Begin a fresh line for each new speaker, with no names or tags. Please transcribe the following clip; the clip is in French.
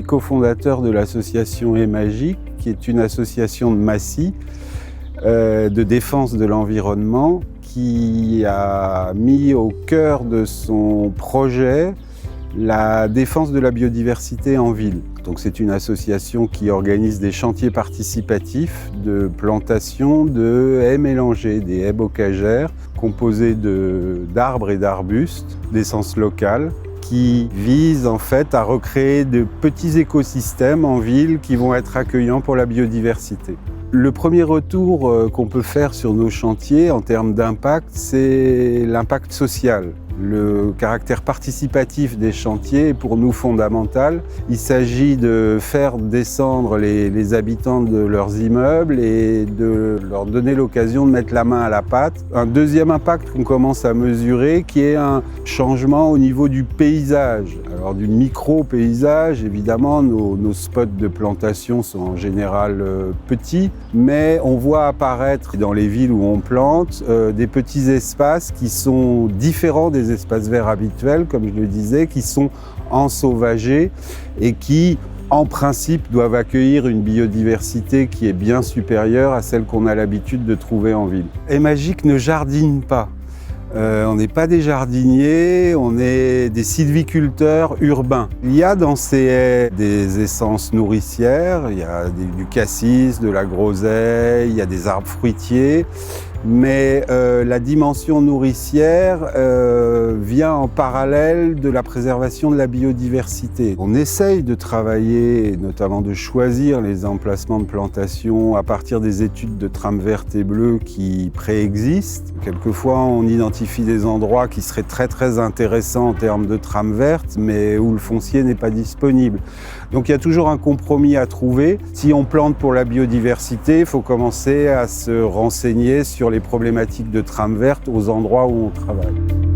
suis cofondateur de l'association Emagic, qui est une association de Massy de défense de l'environnement, qui a mis au cœur de son projet la défense de la biodiversité en ville. Donc c'est une association qui organise des chantiers participatifs de plantation de haies mélangées, des haies bocagères composées d'arbres et d'arbustes d'essence locale, qui visent en fait à recréer de petits écosystèmes en ville qui vont être accueillants pour la biodiversité. Le premier retour qu'on peut faire sur nos chantiers en termes d'impact, c'est l'impact social. Le caractère participatif des chantiers est pour nous fondamental. Il s'agit de faire descendre les habitants de leurs immeubles et de leur donner l'occasion de mettre la main à la pâte. Un deuxième impact qu'on commence à mesurer, qui est un changement au niveau du paysage. Alors du micro-paysage, évidemment, nos spots de plantation sont en général petits, mais on voit apparaître dans les villes où on plante des petits espaces qui sont différents des espaces verts habituels, comme je le disais, qui sont ensauvagés et qui, en principe, doivent accueillir une biodiversité qui est bien supérieure à celle qu'on a l'habitude de trouver en ville. Emagic ne jardine pas. On n'est pas des jardiniers, on est des sylviculteurs urbains. Il y a dans ces haies des essences nourricières, il y a du cassis, de la groseille, il y a des arbres fruitiers, mais la dimension nourricière vient en parallèle de la préservation de la biodiversité. On essaye de travailler, notamment de choisir les emplacements de plantation à partir des études de trames vertes et bleues qui préexistent. Quelquefois, on identifie des endroits qui seraient très intéressants en termes de trames vertes, mais où le foncier n'est pas disponible. Donc il y a toujours un compromis à trouver. Si on plante pour la biodiversité, il faut commencer à se renseigner sur les problématiques de trames vertes aux endroits où on travaille.